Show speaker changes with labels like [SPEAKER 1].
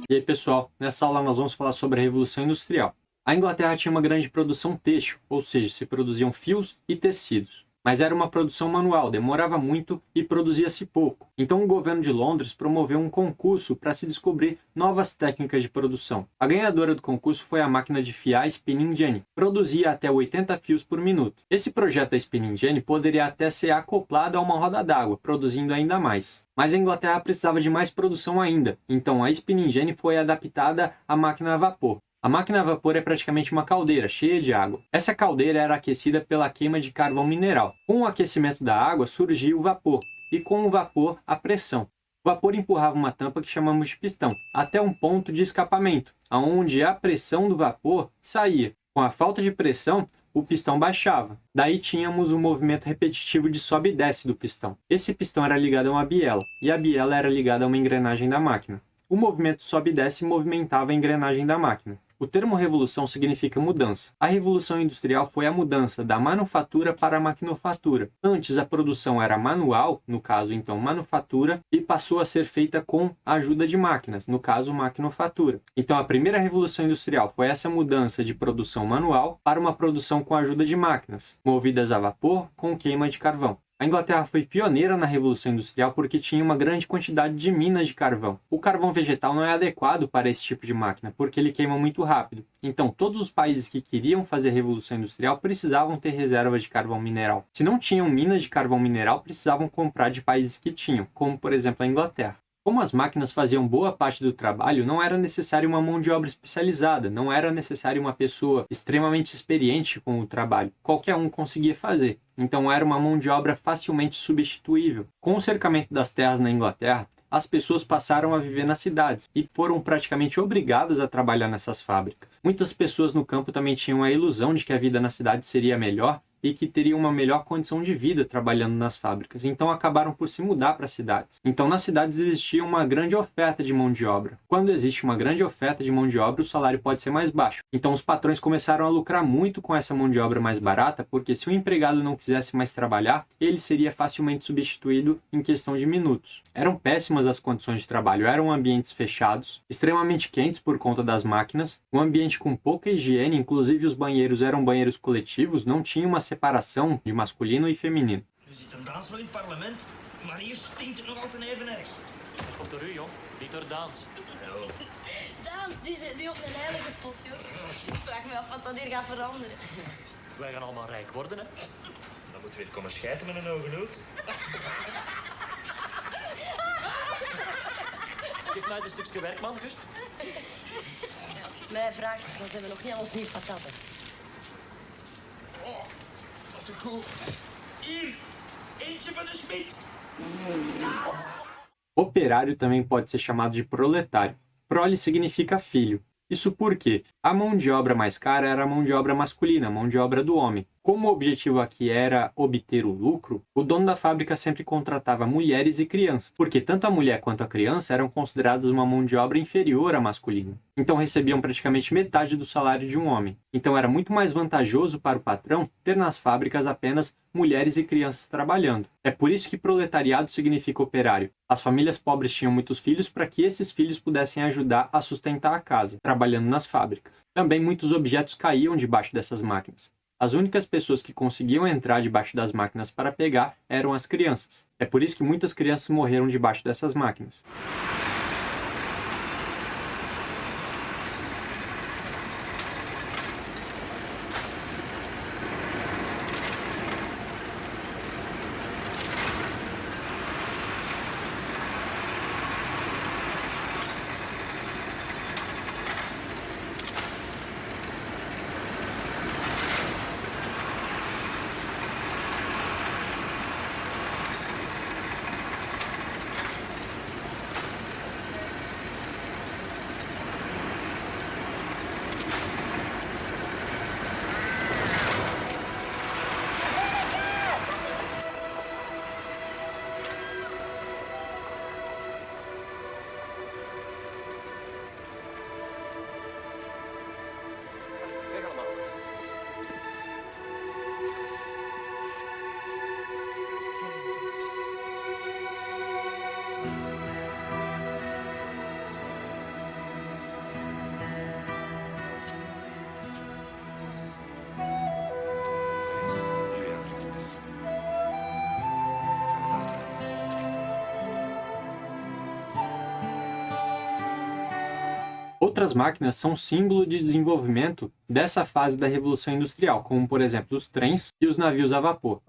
[SPEAKER 1] E aí, pessoal, nessa aula nós vamos falar sobre a Revolução Industrial. A Inglaterra tinha uma grande produção têxtil, ou seja, se produziam fios e tecidos. Mas era uma produção manual, demorava muito e produzia-se pouco. Então o governo de Londres promoveu um concurso para se descobrir novas técnicas de produção. A ganhadora do concurso foi a máquina de fiar Spinning Jenny. Produzia até 80 fios por minuto. Esse projeto da Spinning Jenny poderia até ser acoplado a uma roda d'água, produzindo ainda mais. Mas a Inglaterra precisava de mais produção ainda, então a Spinning Jenny foi adaptada à máquina a vapor. A máquina a vapor é praticamente uma caldeira cheia de água. Essa caldeira era aquecida pela queima de carvão mineral. Com o aquecimento da água surgia o vapor, e com o vapor a pressão. O vapor empurrava uma tampa que chamamos de pistão, até um ponto de escapamento, aonde a pressão do vapor saía. Com a falta de pressão, o pistão baixava. Daí tínhamos o movimento repetitivo de sobe e desce do pistão. Esse pistão era ligado a uma biela, e a biela era ligada a uma engrenagem da máquina. O movimento sobe e desce movimentava a engrenagem da máquina. O termo revolução significa mudança. A revolução industrial foi a mudança da manufatura para a maquinofatura. Antes a produção era manual, no caso então manufatura, e passou a ser feita com a ajuda de máquinas, no caso maquinofatura. Então a primeira revolução industrial foi essa mudança de produção manual para uma produção com a ajuda de máquinas, movidas a vapor com queima de carvão. A Inglaterra foi pioneira na Revolução Industrial porque tinha uma grande quantidade de minas de carvão. O carvão vegetal não é adequado para esse tipo de máquina, porque ele queima muito rápido. Então, todos os países que queriam fazer a Revolução Industrial precisavam ter reserva de carvão mineral. Se não tinham minas de carvão mineral, precisavam comprar de países que tinham, como por exemplo a Inglaterra. Como as máquinas faziam boa parte do trabalho, não era necessário uma mão de obra especializada, não era necessário uma pessoa extremamente experiente com o trabalho. Qualquer um conseguia fazer. Então era uma mão de obra facilmente substituível. Com o cercamento das terras na Inglaterra, as pessoas passaram a viver nas cidades e foram praticamente obrigadas a trabalhar nessas fábricas. Muitas pessoas no campo também tinham a ilusão de que a vida na cidade seria melhor e que teriam uma melhor condição de vida trabalhando nas fábricas, então acabaram por se mudar para as cidades. Então nas cidades existia uma grande oferta de mão de obra. Quando existe uma grande oferta de mão de obra, o salário pode ser mais baixo. Então os patrões começaram a lucrar muito com essa mão de obra mais barata, porque se o empregado não quisesse mais trabalhar, ele seria facilmente substituído em questão de minutos. Eram péssimas as condições de trabalho, eram ambientes fechados, extremamente quentes por conta das máquinas, um ambiente com pouca higiene, inclusive os banheiros eram banheiros coletivos, não tinha uma separação de masculino e feminino.
[SPEAKER 2] Er zit een Daans nog in het parlement, maar hier stinkt het nog altijd even erg.
[SPEAKER 3] Dat komt door u, jong. Niet door Daans.
[SPEAKER 4] Daans, die zit nu op een heilige pot, joh. Ik vraag me af wat dat hier gaat veranderen.
[SPEAKER 3] Wij gaan allemaal rijk worden, hè.
[SPEAKER 2] Dan moeten we weer komen schijten met een ogen uit.
[SPEAKER 3] Geef mij eens een stukje werk, man, Gust.
[SPEAKER 5] Als je het mij vraagt, dan zijn we nog niet aan ons nieuw patatten.
[SPEAKER 2] Oh, wat een goed. Hier, eentje van de Smit.
[SPEAKER 1] Operário também pode ser chamado de proletário. Prole significa filho. Isso porque a mão de obra mais cara era a mão de obra masculina, a mão de obra do homem. Como o objetivo aqui era obter o lucro, o dono da fábrica sempre contratava mulheres e crianças, porque tanto a mulher quanto a criança eram consideradas uma mão de obra inferior à masculina. Então recebiam praticamente metade do salário de um homem. Então era muito mais vantajoso para o patrão ter nas fábricas apenas mulheres e crianças trabalhando. É por isso que proletariado significa operário. As famílias pobres tinham muitos filhos para que esses filhos pudessem ajudar a sustentar a casa, trabalhando nas fábricas. Também muitos objetos caíam debaixo dessas máquinas. As únicas pessoas que conseguiam entrar debaixo das máquinas para pegar eram as crianças. É por isso que muitas crianças morreram debaixo dessas máquinas. Outras máquinas são símbolo de desenvolvimento dessa fase da Revolução Industrial, como por exemplo os trens e os navios a vapor.